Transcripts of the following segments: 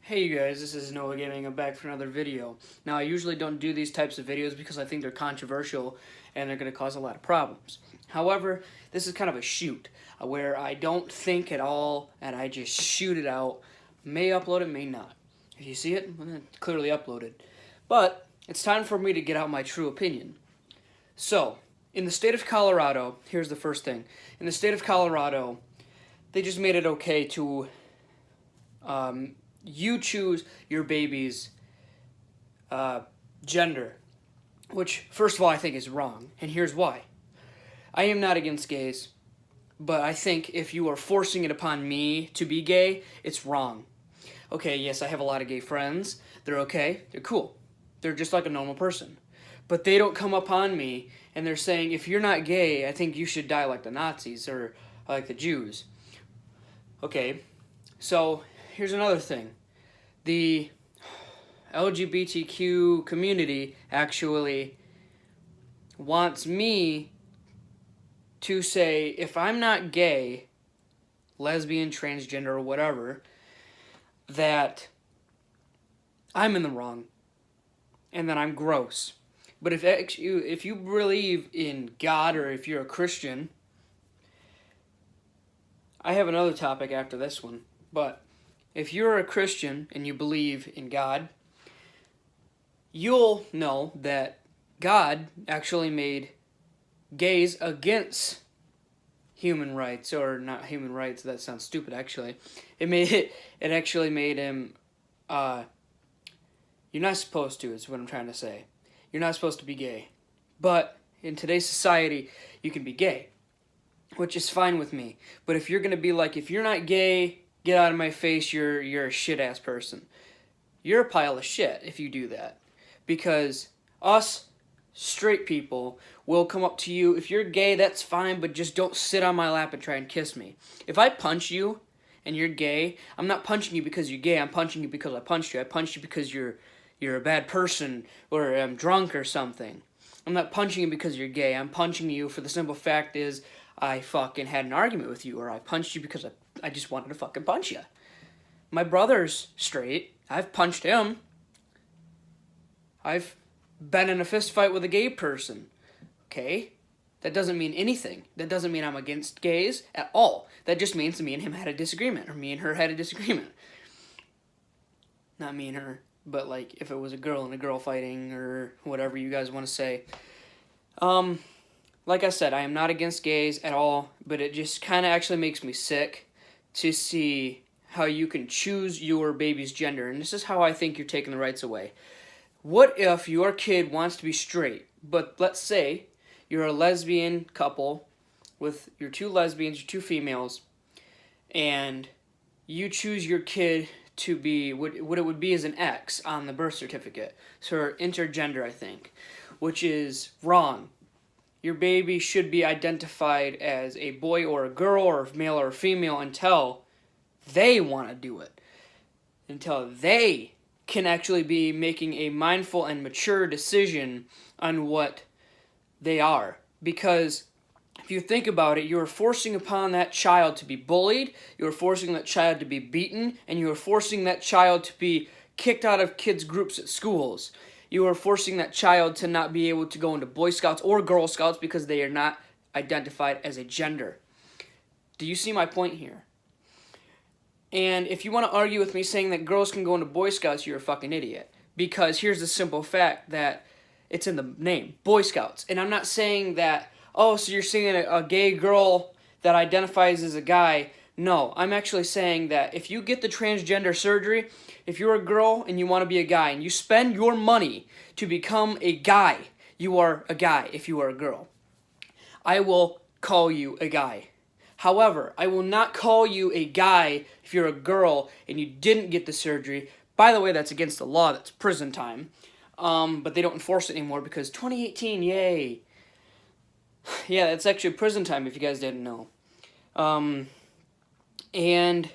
Hey you guys, this is Noah Gaming. I'm back for another video. Now I usually don't do these types of videos because I think they're controversial and they're going to cause a lot of problems. However, this is kind of a shoot where I don't think at all and I just shoot it out. May upload it, may not. If you see it, well, it's clearly uploaded. But it's time for me to get out my true opinion. So, in the state of Colorado, here's the first thing. In the state of Colorado, they just made it okay to you choose your baby's gender, which, first of all, I think is wrong, and here's why. I am not against gays, but I think if you are forcing it upon me to be gay, it's wrong. Okay, yes, I have a lot of gay friends. They're okay. They're cool. They're just like a normal person. But they don't come upon me and they're saying, if you're not gay, I think you should die like the Nazis or like the Jews. Okay, so here's another thing. The LGBTQ community actually wants me to say, if I'm not gay, lesbian, transgender, or whatever, that I'm in the wrong and that I'm gross. But if you believe in God or if you're a Christian, I have another topic after this one, but if you're a Christian and you believe in God, you'll know that God actually made gays against human rights, or not human rights, that sounds stupid actually. It actually made him, you're not supposed to, is what I'm trying to say. You're not supposed to be gay. But in today's society, you can be gay, which is fine with me. But if you're going to be like, if you're not gay, get out of my face, you're a shit-ass person. You're a pile of shit if you do that. Because us straight people will come up to you. If you're gay, that's fine, but just don't sit on my lap and try and kiss me. If I punch you and you're gay, I'm not punching you because you're gay. I'm punching you because I punched you. I punched you because you're a bad person or I'm drunk or something. I'm not punching you because you're gay. I'm punching you for the simple fact is I fucking had an argument with you, or I punched you because I just wanted to fucking punch you. My brother's straight. I've punched him. I've been in a fist fight with a gay person. Okay? That doesn't mean anything. That doesn't mean I'm against gays at all. That just means me and him had a disagreement, or me and her had a disagreement. Not me and her, but like if it was a girl and a girl fighting, or whatever you guys want to say. Like I said, I am not against gays at all, but it just kind of actually makes me sick to see how you can choose your baby's gender, and this is how I think you're taking the rights away. What if your kid wants to be straight, but let's say you're a lesbian couple with your two lesbians, your two females, and you choose your kid to be what it would be as an X on the birth certificate, so intergender, I think, which is wrong. Your baby should be identified as a boy or a girl or male or female until they want to do it. Until they can actually be making a mindful and mature decision on what they are. Because if you think about it, you are forcing upon that child to be bullied, you are forcing that child to be beaten, and you are forcing that child to be kicked out of kids' groups at schools. You are forcing that child to not be able to go into Boy Scouts or Girl Scouts because they are not identified as a gender. Do you see my point here? And if you want to argue with me saying that girls can go into Boy Scouts, you're a fucking idiot. Because here's the simple fact that it's in the name, Boy Scouts. And I'm not saying that, oh, so you're saying a gay girl that identifies as a guy. No, I'm actually saying that if you get the transgender surgery, if you're a girl and you want to be a guy, and you spend your money to become a guy, you are a guy if you are a girl. I will call you a guy. However, I will not call you a guy if you're a girl and you didn't get the surgery. By the way, that's against the law. That's prison time. But they don't enforce it anymore because 2018, yay. Yeah, that's actually prison time if you guys didn't know. And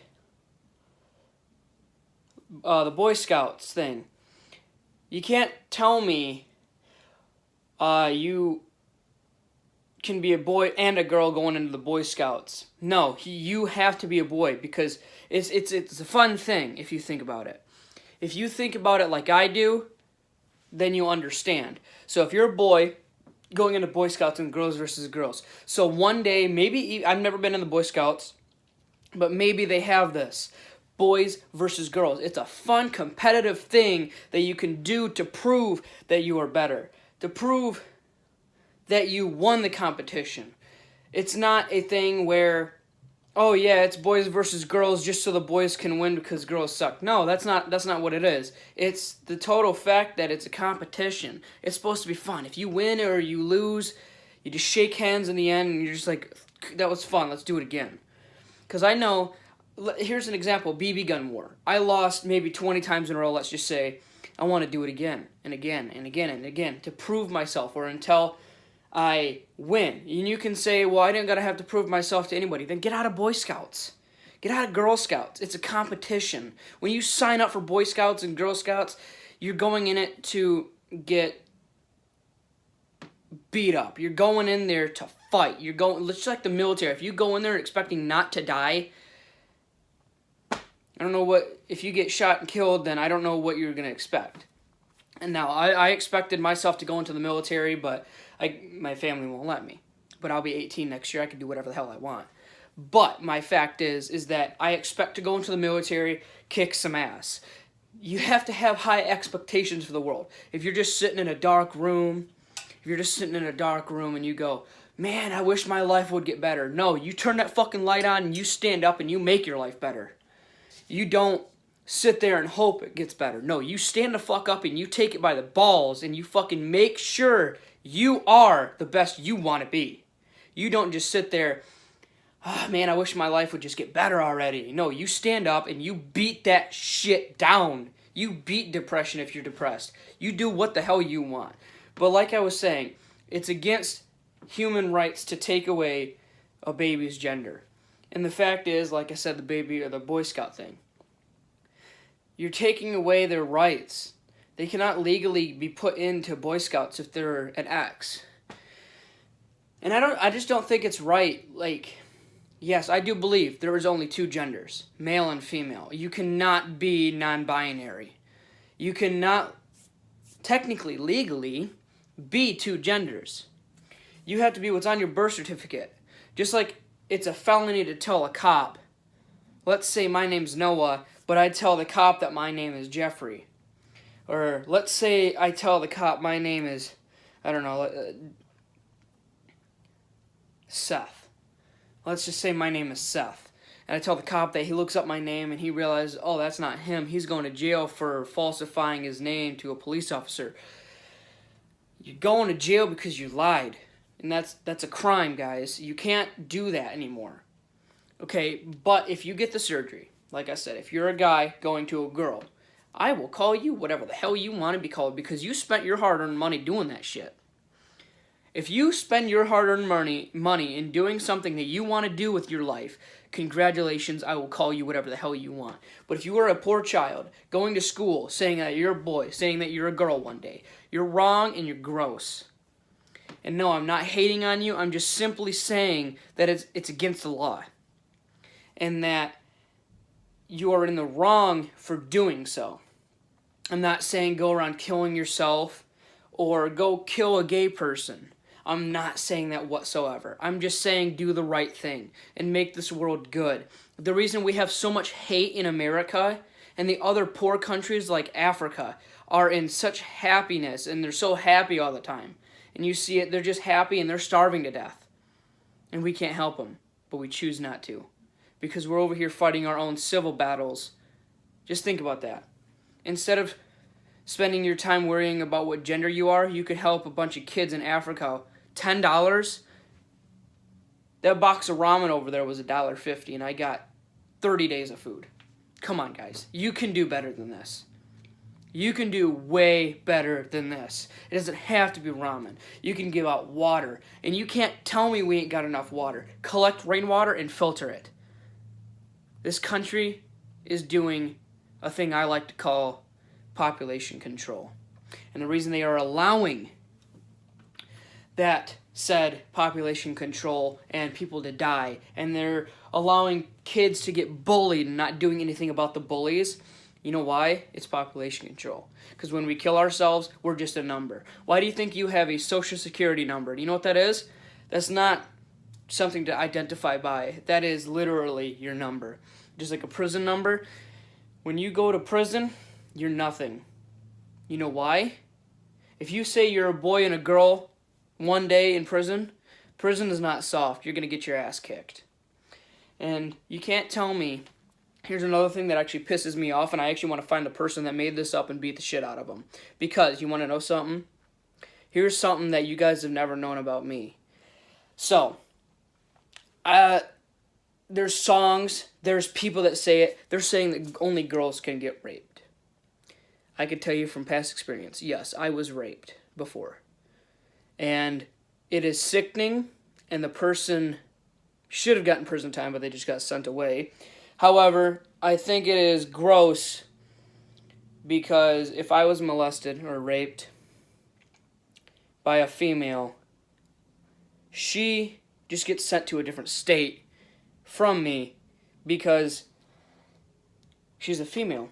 the Boy Scouts thing. You can't tell me you can be a boy and a girl going into the Boy Scouts. No, you have to be a boy because it's a fun thing if you think about it. If you think about it like I do, then you'll understand. So if you're a boy going into Boy Scouts and girls versus girls, so one day, maybe, I've never been in the Boy Scouts, but maybe they have this. Boys versus girls. It's a fun, competitive thing that you can do to prove that you are better. To prove that you won the competition. It's not a thing where, oh yeah, it's boys versus girls just so the boys can win because girls suck. No, that's not what it is. It's the total fact that it's a competition. It's supposed to be fun. If you win or you lose, you just shake hands in the end and you're just like, that was fun, let's do it again. Because I know, here's an example, BB gun war. I lost maybe 20 times in a row, let's just say. I want to do it again and again and again and again to prove myself, or until I win. And you can say, well, I didn't gotta have to prove myself to anybody. Then get out of Boy Scouts. Get out of Girl Scouts. It's a competition. When you sign up for Boy Scouts and Girl Scouts, you're going in it to get beat up. You're going in there to fight. You're going, just like the military. If you go in there expecting not to die, I don't know what, if you get shot and killed, then I don't know what you're going to expect. And now, I expected myself to go into the military, but my family won't let me. But I'll be 18 next year. I can do whatever the hell I want. But my fact is that I expect to go into the military, kick some ass. You have to have high expectations for the world. If you're just sitting in a dark room, and you go, man, I wish my life would get better. No, you turn that fucking light on and you stand up and you make your life better. You don't sit there and hope it gets better. No, you stand the fuck up and you take it by the balls and you fucking make sure you are the best you want to be. You don't just sit there, oh man, I wish my life would just get better already. No, you stand up and you beat that shit down. You beat depression if you're depressed. You do what the hell you want. But like I was saying, it's against human rights to take away a baby's gender. And the fact is, like I said, the baby or the Boy Scout thing. You're taking away their rights. They cannot legally be put into Boy Scouts if they're an X. And I just don't think it's right. Like, yes, I do believe there is only two genders, male and female. You cannot be non-binary. You cannot, technically, legally, be two genders. You have to be what's on your birth certificate. Just like it's a felony to tell a cop, let's say my name's Noah, but I tell the cop that my name is Jeffrey. Or let's say I tell the cop my name is, I don't know, Seth. Let's just say my name is Seth. And I tell the cop that, he looks up my name and he realizes, oh, that's not him. He's going to jail for falsifying his name to a police officer. You're going to jail because you lied. And that's a crime, guys. You can't do that anymore. Okay, but if you get the surgery, like I said, if you're a guy going to a girl, I will call you whatever the hell you want to be called because you spent your hard-earned money doing that shit. If you spend your hard-earned money in doing something that you want to do with your life, congratulations, I will call you whatever the hell you want. But if you are a poor child, going to school, saying that you're a boy, saying that you're a girl one day, you're wrong and you're gross. And no, I'm not hating on you, I'm just simply saying that it's against the law. And that you are in the wrong for doing so. I'm not saying go around killing yourself or go kill a gay person. I'm not saying that whatsoever. I'm just saying do the right thing and make this world good. The reason we have so much hate in America and the other poor countries like Africa are in such happiness and they're so happy all the time. And you see it, they're just happy and they're starving to death. And we can't help them, but we choose not to. Because we're over here fighting our own civil battles. Just think about that. Instead of spending your time worrying about what gender you are, you could help a bunch of kids in Africa. $10? That box of ramen over there was $1.50 and I got 30 days of food. Come on, guys. You can do better than this. You can do way better than this. It doesn't have to be ramen. You can give out water. And you can't tell me we ain't got enough water. Collect rainwater and filter it. This country is doing a thing I like to call population control. And the reason they are allowing that said population control and people to die, and they're allowing kids to get bullied and not doing anything about the bullies, You know why? It's population control. Because when we kill ourselves, we're just a number. Why do you think you have a social security number? Do you know what that is? That's not something to identify by. That is literally your number. Just like a prison number. When you go to prison, you're nothing. You know why? If you say you're a boy and a girl one day in prison, prison is not soft. You're going to get your ass kicked. And you can't tell me. Here's another thing that actually pisses me off, and I actually want to find the person that made this up and beat the shit out of them. Because, you want to know something? Here's something that you guys have never known about me. So, there's songs, there's people that say it, they're saying that only girls can get raped. I could tell you from past experience, yes, I was raped before. And it is sickening, and the person should have gotten prison time, but they just got sent away. However, I think it is gross because if I was molested or raped by a female, she just gets sent to a different state from me because she's a female.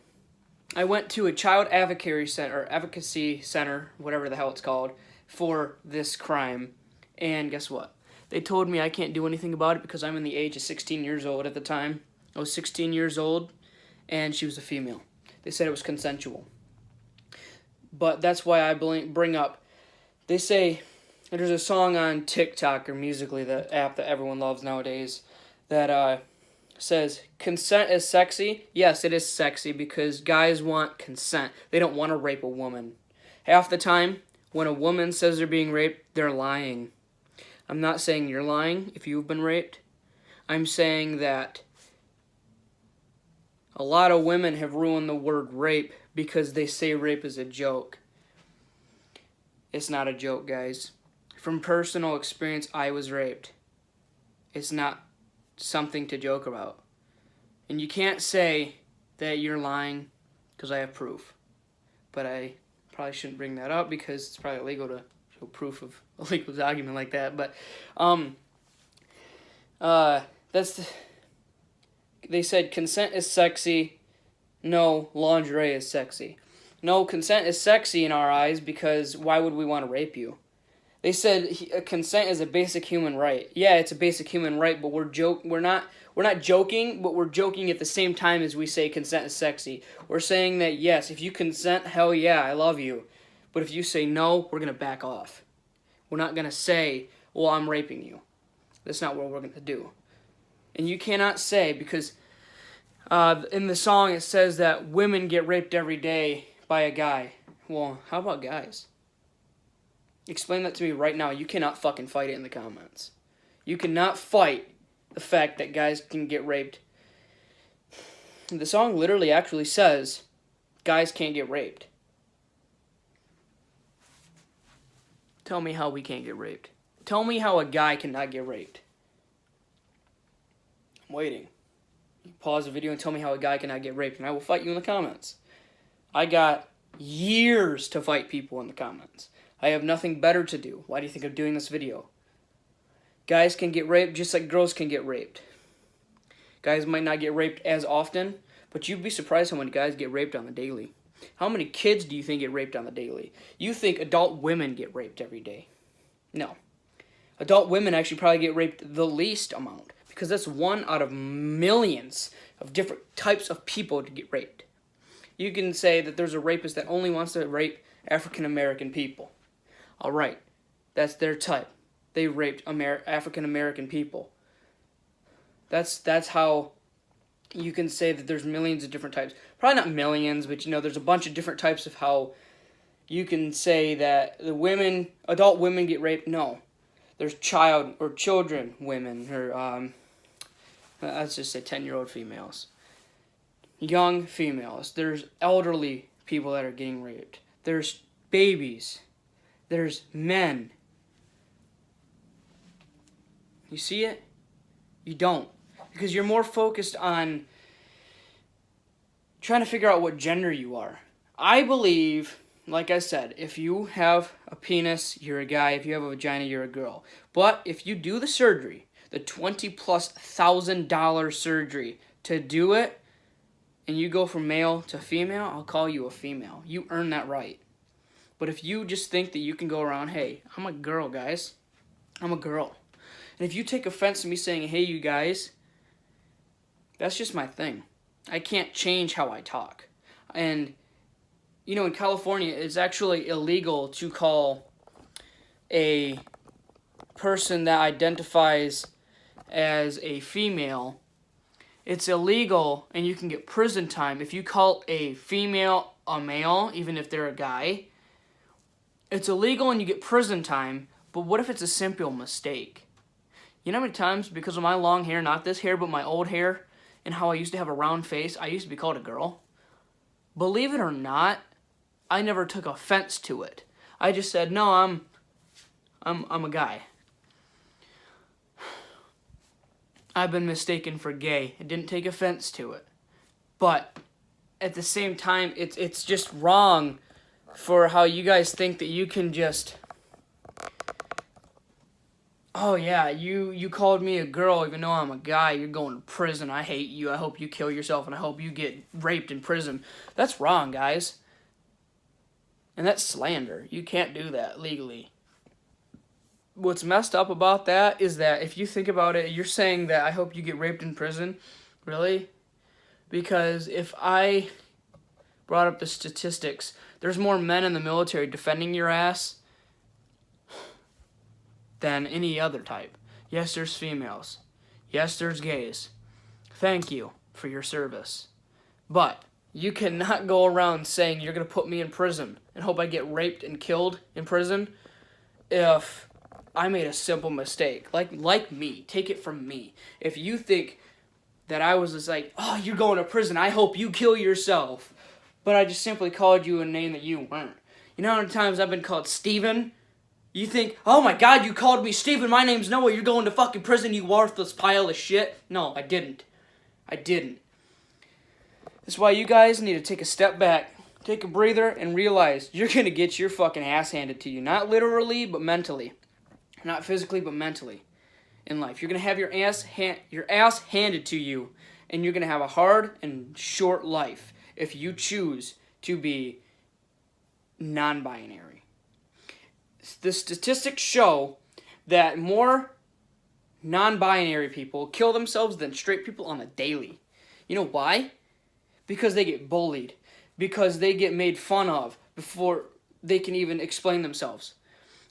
I went to a child advocacy center, whatever the hell it's called, for this crime, and guess what? They told me I can't do anything about it because I'm in the age of 16 years old at the time. I was 16 years old, and she was a female. They said it was consensual. But that's why I bring up, they say, there's a song on TikTok or Musical.ly, the app that everyone loves nowadays, that says, consent is sexy. Yes, it is sexy because guys want consent. They don't want to rape a woman. Half the time, when a woman says they're being raped, they're lying. I'm not saying you're lying if you've been raped. I'm saying that a lot of women have ruined the word rape because they say rape is a joke. It's not a joke, guys. From personal experience, I was raped. It's not something to joke about. And you can't say that you're lying because I have proof. But I probably shouldn't bring that up because it's probably illegal to show proof of a legal document like that. But they said consent is sexy. No, lingerie is sexy. No, consent is sexy in our eyes because why would we want to rape you? They said consent is a basic human right. Yeah, it's a basic human right, but we're not joking, but we're joking at the same time as we say consent is sexy. We're saying that yes, if you consent, hell yeah, I love you. But if you say no, we're going to back off. We're not going to say, well, I'm raping you. That's not what we're going to do. And you cannot say, because in the song it says that women get raped every day by a guy. Well, how about guys? Explain that to me right now. You cannot fucking fight it in the comments. You cannot fight the fact that guys can get raped. The song literally actually says guys can't get raped. Tell me how we can't get raped. Tell me how a guy cannot get raped. I'm waiting. You pause the video and tell me how a guy cannot get raped, and I will fight you in the comments. I got years to fight people in the comments. I have nothing better to do. Why do you think I'm doing this video? Guys can get raped just like girls can get raped. Guys might not get raped as often, but you'd be surprised how many guys get raped on the daily. How many kids do you think get raped on the daily? You think adult women get raped every day. No. Adult women actually probably get raped the least amount, because that's one out of millions of different types of people to get raped. You can say that there's a rapist that only wants to rape African American people. Alright, that's their type. They raped African American people. That's how you can say that there's millions of different types. Probably not millions, but there's a bunch of different types of how you can say that the adult women get raped. No. There's children women, or let's just say 10-year-old females. Young females. There's elderly people that are getting raped. There's babies. There's men. You see it? You don't. Because you're more focused on trying to figure out what gender you are. I believe, like I said, if you have a penis, you're a guy. If you have a vagina, you're a girl. But if you do the surgery, the $20,000+ surgery to do it, and you go from male to female, I'll call you a female. You earn that right. But if you just think that you can go around, hey, I'm a girl, guys. I'm a girl. And if you take offense to me saying, hey, you guys, that's just my thing. I can't change how I talk. And, you know, in California, it's actually illegal to call a person that identifies as a female. It's illegal, and you can get prison time if you call a female a male, even if they're a guy. It's illegal and you get prison time, but what if it's a simple mistake? You know how many times, because of my long hair, not this hair, but my old hair, and how I used to have a round face, I used to be called a girl? Believe it or not, I never took offense to it. I just said, no, I'm a guy. I've been mistaken for gay. I didn't take offense to it. But at the same time, it's just wrong for how you guys think that you can just, oh yeah, you called me a girl even though I'm a guy, you're going to prison, I hate you, I hope you kill yourself, and I hope you get raped in prison. That's wrong, guys. And that's slander. You can't do that legally. What's messed up about that is that if you think about it, you're saying that I hope you get raped in prison. Really? Because if I brought up the statistics, there's more men in the military defending your ass than any other type. Yes, there's females. Yes, there's gays. Thank you for your service. But you cannot go around saying you're going to put me in prison and hope I get raped and killed in prison if I made a simple mistake. Like me. Take it from me. If you think that I was just like, oh, you're going to prison, I hope you kill yourself, but I just simply called you a name that you weren't. You know how many times I've been called Steven? You think, oh my god, you called me Steven, my name's Noah, you're going to fucking prison, you worthless pile of shit. No, I didn't. I didn't. That's why you guys need to take a step back, take a breather, and realize you're going to get your fucking ass handed to you. Not literally, but mentally. Not physically, but mentally in life. You're going to have your ass handed to you, and you're going to have a hard and short life if you choose to be non-binary. The statistics show that more non-binary people kill themselves than straight people on the daily. You know why? Because they get bullied. Because they get made fun of before they can even explain themselves.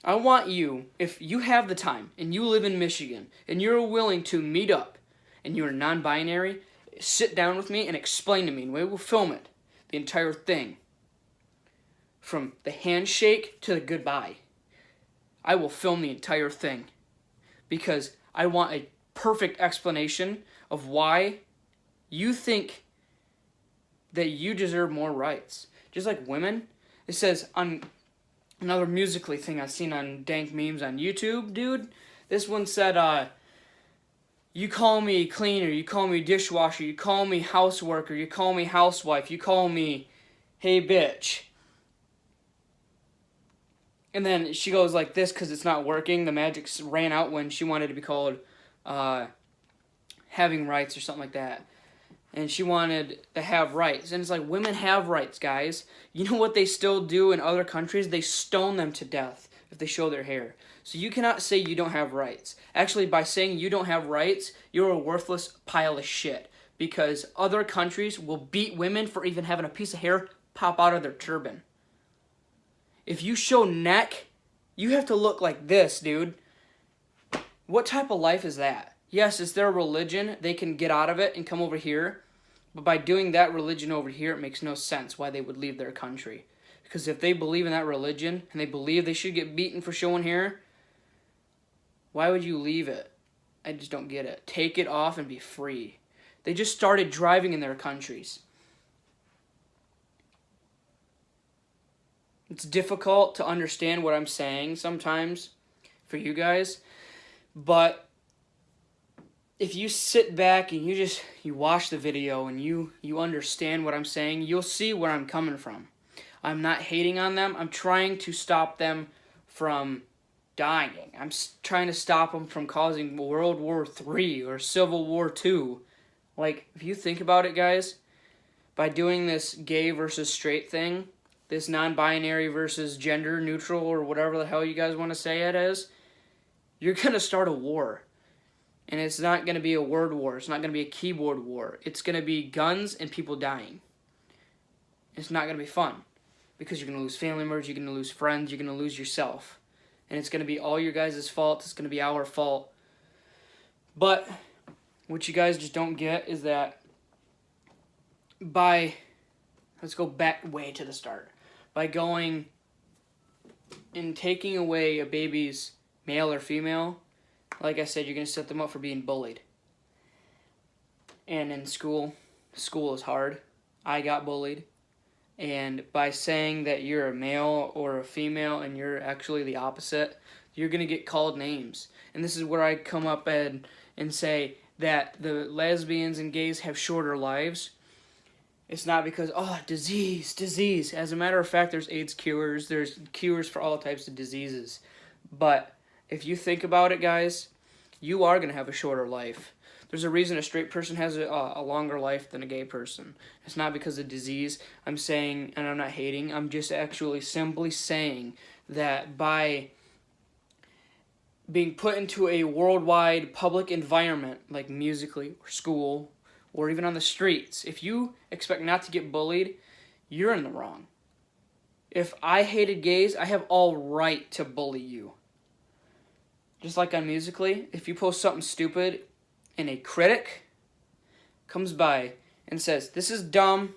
I want you, if you have the time and you live in Michigan and you're willing to meet up and you're non-binary, sit down with me and explain to me, and we will film it, the entire thing. From the handshake to the goodbye. I will film the entire thing because I want a perfect explanation of why you think that you deserve more rights. Just like women, it says on another Musical.ly thing I've seen on dank memes on YouTube, dude, this one said, you call me cleaner, you call me dishwasher, you call me houseworker, you call me housewife, you call me hey bitch. And then she goes like this because it's not working. The magic ran out when she wanted to be called having rights or something like that. And she wanted to have rights. And it's like, women have rights, guys. You know what they still do in other countries? They stone them to death if they show their hair. So you cannot say you don't have rights. Actually, by saying you don't have rights, you're a worthless pile of shit. Because other countries will beat women for even having a piece of hair pop out of their turban. If you show neck, you have to look like this, dude. What type of life is that? Yes, it's their religion. They can get out of it and come over here. But by doing that religion over here, it makes no sense why they would leave their country. Because if they believe in that religion, and they believe they should get beaten for showing hair, why would you leave it? I just don't get it. Take it off and be free. They just started driving in their countries. It's difficult to understand what I'm saying sometimes for you guys, but if you sit back and you watch the video and you understand what I'm saying, you'll see where I'm coming from. I'm not hating on them. I'm trying to stop them from dying. I'm trying to stop them from causing World War III or Civil War II. Like, if you think about it, guys, by doing this gay versus straight thing, this non-binary versus gender neutral, or whatever the hell you guys want to say it is, you're going to start a war. And it's not going to be a word war. It's not going to be a keyboard war. It's going to be guns and people dying. It's not going to be fun. Because you're going to lose family members, you're going to lose friends, you're going to lose yourself. And it's going to be all your guys' fault. It's going to be our fault. But what you guys just don't get is that let's go back way to the start. By going and taking away a baby's male or female, like I said, you're going to set them up for being bullied. And in school is hard. I got bullied. And by saying that you're a male or a female and you're actually the opposite, you're going to get called names. And this is where I come up and say that the lesbians and gays have shorter lives. It's not because, disease. As a matter of fact, there's AIDS cures. There's cures for all types of diseases. But if you think about it, guys, you are going to have a shorter life. There's a reason a straight person has a longer life than a gay person. It's not because of disease. I'm saying, and I'm not hating, I'm just actually simply saying that by being put into a worldwide public environment, like musically or school or even on the streets, if you expect not to get bullied, you're in the wrong. If I hated gays, I have all right to bully you. Just like on Musically, if you post something stupid and a critic comes by and says, this is dumb,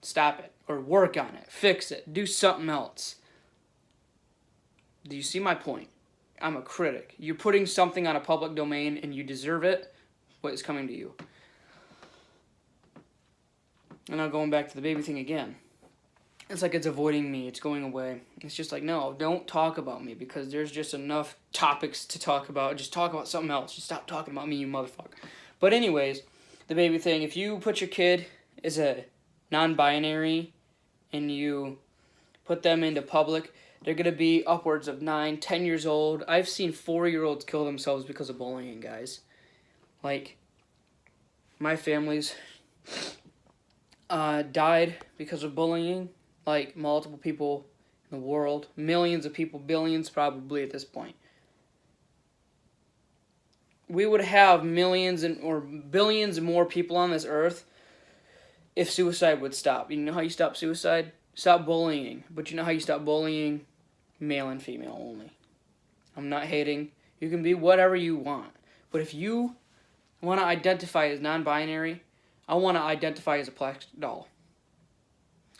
stop it, or work on it, fix it, do something else. Do you see my point? I'm a critic. You're putting something on a public domain and you deserve it. What is coming to you? And now going back to the baby thing again. It's like it's avoiding me. It's going away. It's just like, no, don't talk about me because there's just enough topics to talk about. Just talk about something else. Just stop talking about me, you motherfucker. But anyways, the baby thing. If you put your kid as a non-binary and you put them into public, they're going to be upwards of 9, 10 years old. I've seen 4-year-olds kill themselves because of bullying, guys. Like, my family's died because of bullying. Like, multiple people in the world. Millions of people, billions probably at this point. We would have millions or billions more people on this earth if suicide would stop. You know how you stop suicide? Stop bullying. But you know how you stop bullying? Male and female only. I'm not hating. You can be whatever you want. But if you want to identify as non-binary, I want to identify as a plastic doll.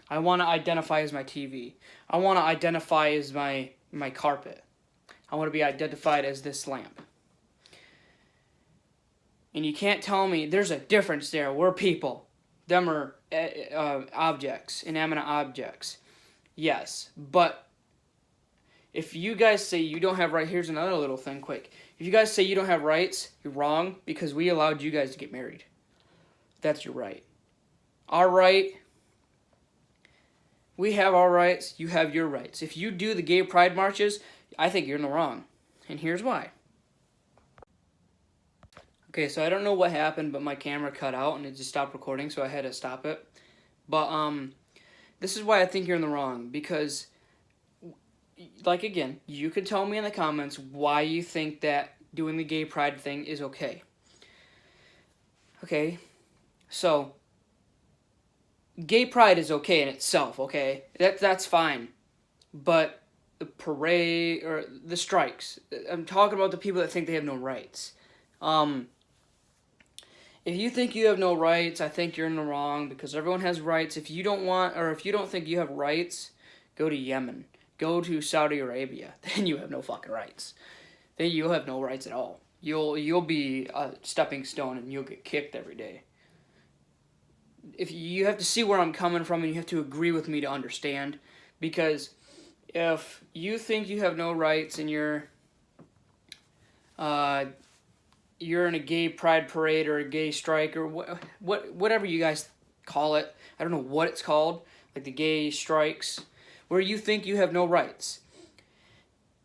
I want to identify as my TV. I want to identify as my carpet. I want to be identified as this lamp. And you can't tell me there's a difference there. We're people. Them are objects, inanimate objects. Yes, but if you guys say you don't have rights, here's another little thing quick. If you guys say you don't have rights, you're wrong because we allowed you guys to get married. That's your right. Our right, we have our rights, you have your rights. If you do the gay pride marches, I think you're in the wrong. And here's why. Okay, so I don't know what happened, but my camera cut out and it just stopped recording, so I had to stop it. But this is why I think you're in the wrong, because, like, again, you could tell me in the comments why you think that doing the gay pride thing is okay. Okay, so gay pride is okay in itself, okay? That's fine. But the parade or the strikes, I'm talking about the people that think they have no rights. If you think you have no rights, I think you're in the wrong because everyone has rights. If you don't want, or if you don't think you have rights, go to Yemen. Go to Saudi Arabia. Then you have no fucking rights. Then you'll have no rights at all. You'll be a stepping stone and you'll get kicked every day. If you have to see where I'm coming from and you have to agree with me to understand, because if you think you have no rights and you're in a gay pride parade or a gay strike or whatever you guys call it, I don't know what it's called, like the gay strikes, where you think you have no rights.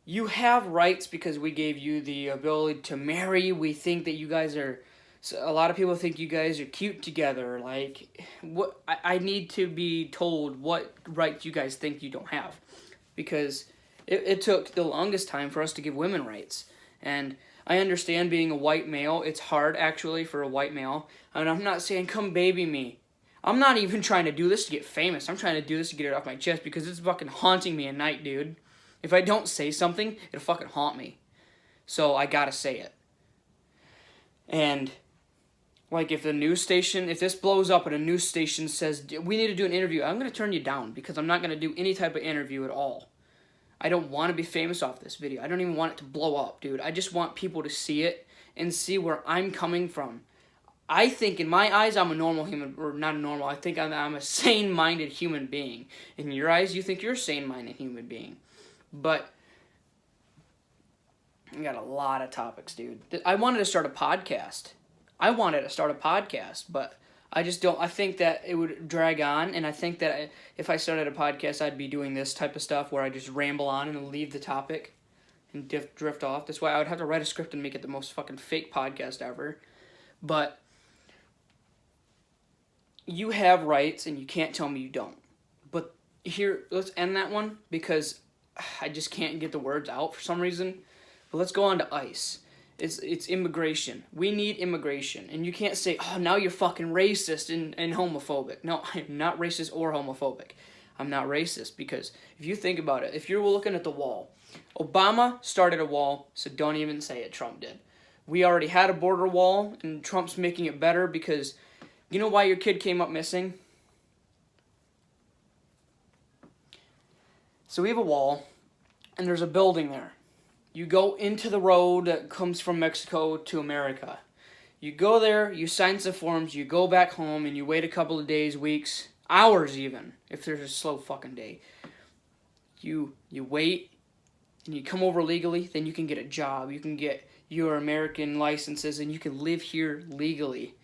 You have rights because we gave you the ability to marry. We think that you guys are So a lot of people think you guys are cute together. Like, what I need to be told what rights you guys think you don't have, because it took the longest time for us to give women rights. And I understand being a white male, it's hard actually for a white male. And I'm not saying come baby me. I'm not even trying to do this to get famous. I'm trying to do this to get it off my chest because it's fucking haunting me at night, dude. If I don't say something, it'll fucking haunt me. So I gotta say it. And like, if this blows up and a news station says, we need to do an interview, I'm going to turn you down because I'm not going to do any type of interview at all. I don't want to be famous off this video. I don't even want it to blow up, dude. I just want people to see it and see where I'm coming from. I think, in my eyes, I'm a normal human, or not a normal, I think I'm a sane-minded human being. In your eyes, you think you're a sane-minded human being. But I got a lot of topics, dude. I wanted to start a podcast. But I just don't. I think that it would drag on, and I think that if I started a podcast, I'd be doing this type of stuff where I just ramble on and leave the topic and drift off. That's why I would have to write a script and make it the most fucking fake podcast ever. But you have rights, and you can't tell me you don't. But here, let's end that one because I just can't get the words out for some reason. But let's go on to ICE. It's immigration. We need immigration. And you can't say, oh, now you're fucking racist and homophobic. No, I'm not racist or homophobic. I'm not racist because if you think about it, if you're looking at the wall, Obama started a wall, so don't even say it, Trump did. We already had a border wall, and Trump's making it better because you know why your kid came up missing? So we have a wall, and there's a building there. You go into the road that comes from Mexico to America. You go there, you sign some forms, you go back home, and you wait a couple of days, weeks, hours even, if there's a slow fucking day. You wait, and you come over legally, then you can get a job. You can get your American licenses, and you can live here legally.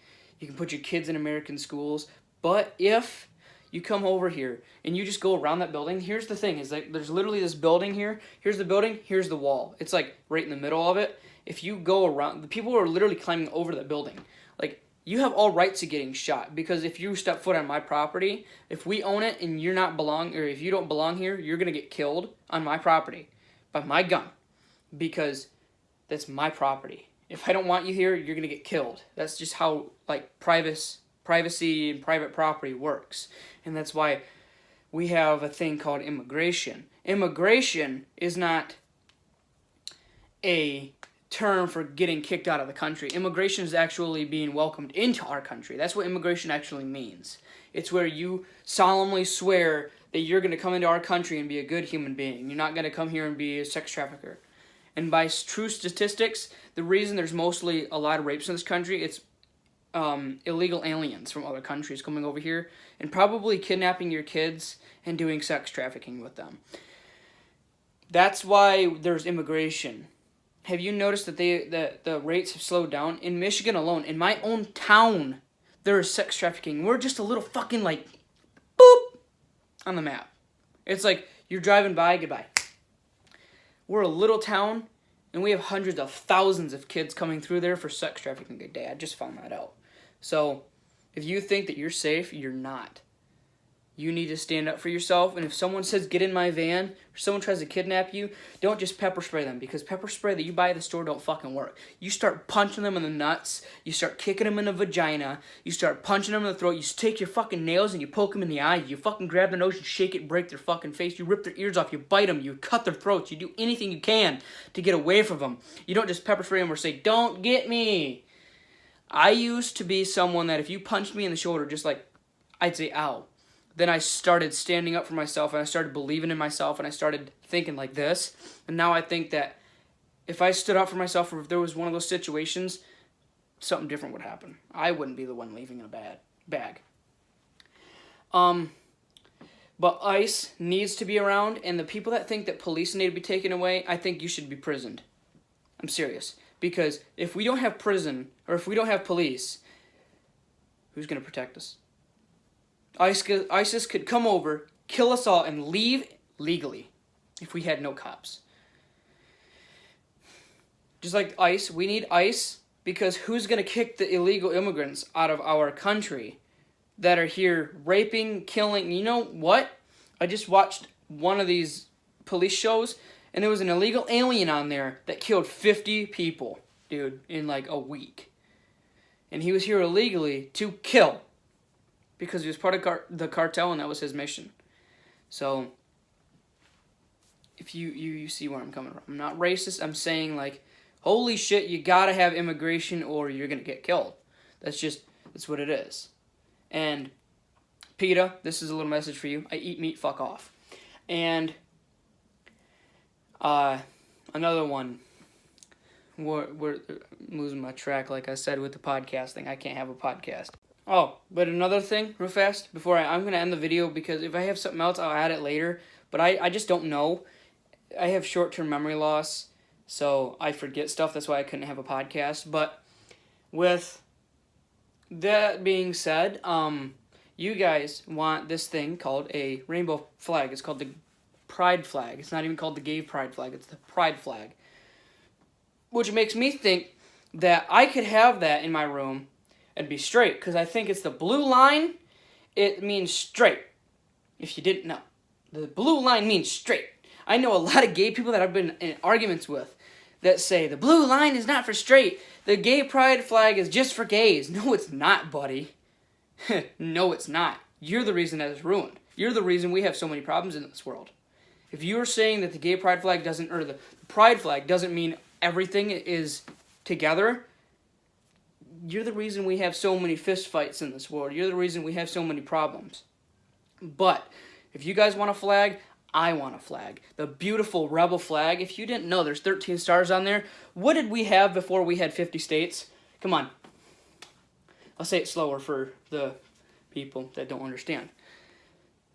You can put your kids in American schools. But if you come over here and you just go around that building, here's the thing, is like there's literally this building here. Here's the building, here's the wall. It's like right in the middle of it. If you go around, the people are literally climbing over the building. Like, you have all rights to getting shot because if you step foot on my property, if we own it and you're not belong, or if you don't belong here, you're going to get killed on my property by my gun because that's my property. If I don't want you here, you're going to get killed. That's just how, like, privacy and private property works. And that's why we have a thing called immigration. Immigration is not a term for getting kicked out of the country. Immigration is actually being welcomed into our country. That's what immigration actually means. It's where you solemnly swear that you're going to come into our country and be a good human being. You're not going to come here and be a sex trafficker. And by true statistics, the reason there's mostly a lot of rapes in this country, it's illegal aliens from other countries coming over here and probably kidnapping your kids and doing sex trafficking with them. That's why there's immigration. Have you noticed that the rates have slowed down? In Michigan alone, in my own town, there is sex trafficking. We're just a little fucking, like, boop, on the map. It's like, you're driving by, goodbye. We're a little town, and we have hundreds of thousands of kids coming through there for sex trafficking a day. I just found that out. So, if you think that you're safe, you're not. You need to stand up for yourself, and if someone says, get in my van, or someone tries to kidnap you, don't just pepper spray them, because pepper spray that you buy at the store don't fucking work. You start punching them in the nuts, you start kicking them in the vagina, you start punching them in the throat, you take your fucking nails and you poke them in the eye, you fucking grab their nose, you shake it, break their fucking face, you rip their ears off, you bite them, you cut their throats, you do anything you can to get away from them. You don't just pepper spray them or say, don't get me. I used to be someone that if you punched me in the shoulder, just like, I'd say, ow. Then I started standing up for myself, and I started believing in myself, and I started thinking like this. And now I think that if I stood up for myself, or if there was one of those situations, something different would happen. I wouldn't be the one leaving in a bag. But ICE needs to be around, and the people that think that police need to be taken away, I think you should be prisoned. I'm serious. Because if we don't have prison, or if we don't have police, who's going to protect us? ISIS could come over, kill us all, and leave legally if we had no cops. Just like ICE, we need ICE because who's going to kick the illegal immigrants out of our country that are here raping, killing? You know what? I just watched one of these police shows, and there was an illegal alien on there that killed 50 people, dude, in like a week. And he was here illegally to kill because he was part of the cartel, and that was his mission. So if you see where I'm coming from. I'm not racist. I'm saying, like, holy shit, you gotta have immigration or you're gonna get killed. That's what it is. And PETA, this is a little message for you. I eat meat, fuck off. And another one. We're losing my track, like I said, with the podcast thing. I can't have a podcast. Oh, but another thing, real fast, before I'm going to end the video, because if I have something else, I'll add it later. But I just don't know. I have short-term memory loss, so I forget stuff. That's why I couldn't have a podcast. But with that being said, you guys want this thing called a rainbow flag. It's called the pride flag. It's not even called the gay pride flag. It's the pride flag. Which makes me think that I could have that in my room and be straight, because I think it's the blue line. It means straight, if you didn't know. The blue line means straight. I know a lot of gay people that I've been in arguments with that say, the blue line is not for straight. The gay pride flag is just for gays. No, it's not, buddy. No, it's not. You're the reason that it's ruined. You're the reason we have so many problems in this world. If you're saying that the gay pride flag doesn't, or the pride flag doesn't mean everything is together, you're the reason we have so many fist fights in this world. You're the reason we have so many problems. But if you guys want a flag, I want a flag. The beautiful rebel flag. If you didn't know, there's 13 stars on there. What did we have before we had 50 states? Come on. I'll say it slower for the people that don't understand.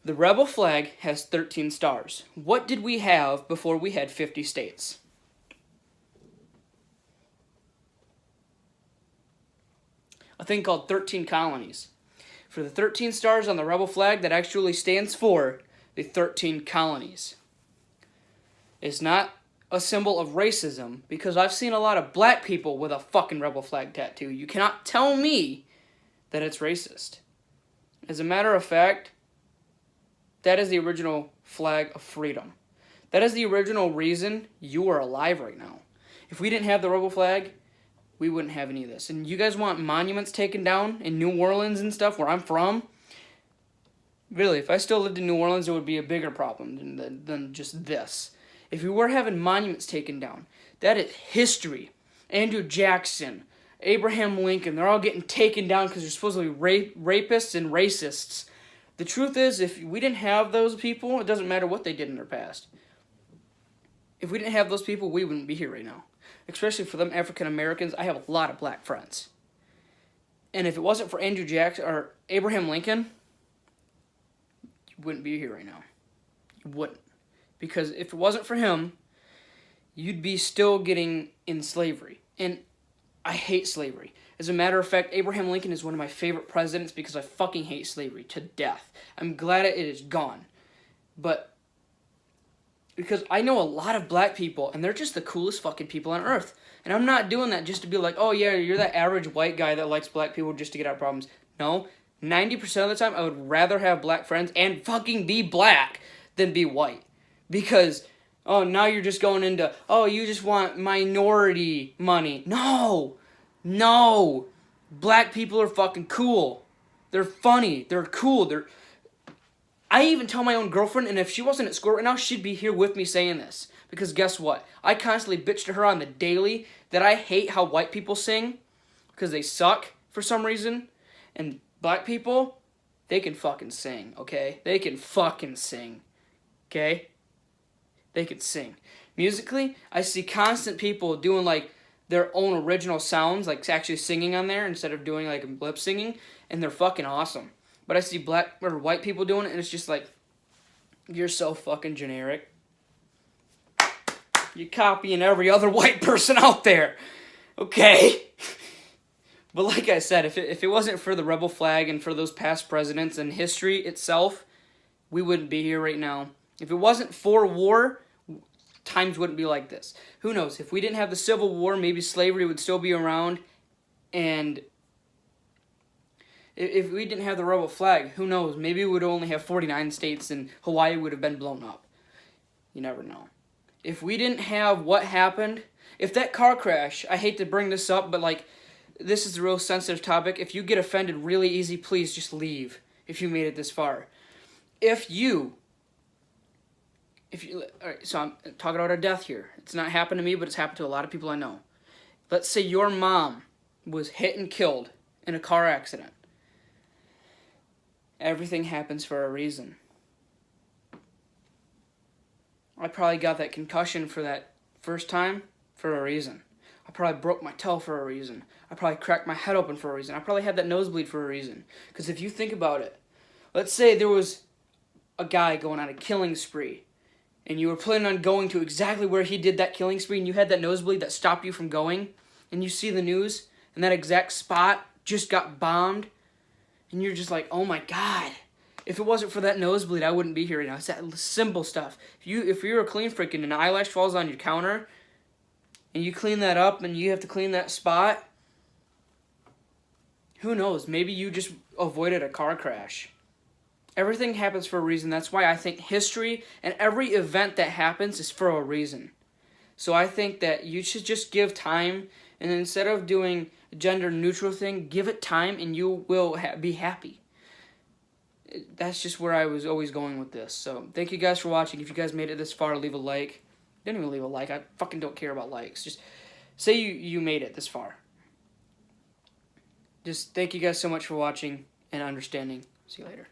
The rebel flag has 13 stars. What did we have before we had 50 states? A thing called 13 colonies. For the 13 stars on the rebel flag, that actually stands for the 13 colonies. It's not a symbol of racism, because I've seen a lot of black people with a fucking rebel flag tattoo. You cannot tell me that it's racist. As a matter of fact, that is the original flag of freedom. That is the original reason you are alive right now. If we didn't have the rebel flag, we wouldn't have any of this. And you guys want monuments taken down in New Orleans and stuff, where I'm from? Really, if I still lived in New Orleans, it would be a bigger problem than just this. If we were having monuments taken down, that is history. Andrew Jackson, Abraham Lincoln, they're all getting taken down because they're supposedly rapists and racists. The truth is, if we didn't have those people, it doesn't matter what they did in their past. If we didn't have those people, we wouldn't be here right now. Especially for them African Americans, I have a lot of black friends. And if it wasn't for Andrew Jackson or Abraham Lincoln, you wouldn't be here right now. You wouldn't. Because if it wasn't for him, you'd be still getting in slavery. And I hate slavery. As a matter of fact, Abraham Lincoln is one of my favorite presidents because I fucking hate slavery to death. I'm glad it is gone. But because I know a lot of black people, and they're just the coolest fucking people on earth. And I'm not doing that just to be like, oh yeah, you're that average white guy that likes black people just to get out problems. No, 90% of the time, I would rather have black friends and fucking be black than be white. Because, oh, now you're just going into, oh, you just want minority money. No! No! Black people are fucking cool. They're funny. They're cool. I even tell my own girlfriend, and if she wasn't at school right now, she'd be here with me saying this. Because guess what? I constantly bitch to her on the daily that I hate how white people sing because they suck for some reason. And black people, they can fucking sing, okay? They can fucking sing, okay? They can sing. Musically, I see constant people doing like their own original sounds, like actually singing on there instead of doing like lip singing, and they're fucking awesome. But I see black or white people doing it, and it's just like, you're so fucking generic. You're copying every other white person out there. Okay? But like I said, if it wasn't for the rebel flag and for those past presidents and history itself, we wouldn't be here right now. If it wasn't for war, times wouldn't be like this. Who knows? If we didn't have the Civil War, maybe slavery would still be around. And if we didn't have the rebel flag, who knows? Maybe we would only have 49 states and Hawaii would have been blown up. You never know. If we didn't have what happened, if that car crash, I hate to bring this up, but like, this is a real sensitive topic. If you get offended really easy, please just leave if you made it this far. All right, so I'm talking about a death here. It's not happened to me, but it's happened to a lot of people I know. Let's say your mom was hit and killed in a car accident. Everything happens for a reason. I probably got that concussion for that first time for a reason. I probably broke my toe for a reason. I probably cracked my head open for a reason. I probably had that nosebleed for a reason. Because if you think about it, let's say there was a guy going on a killing spree, and you were planning on going to exactly where he did that killing spree, and you had that nosebleed that stopped you from going, and you see the news, and that exact spot just got bombed, and you're just like, oh my God. If it wasn't for that nosebleed, I wouldn't be here right now. It's that simple stuff. If you're a clean freak and an eyelash falls on your counter, and you clean that up, and you have to clean that spot, who knows? Maybe you just avoided a car crash. Everything happens for a reason. That's why I think history and every event that happens is for a reason. So I think that you should just give time, and instead of doing a gender neutral thing, give it time and you will be happy. That's just where I was always going with this. So thank you guys for watching. If you guys made it this far, leave a like. Don't even leave a like. I fucking don't care about likes. Just say you made it this far. Just thank you guys so much for watching and understanding. See you later.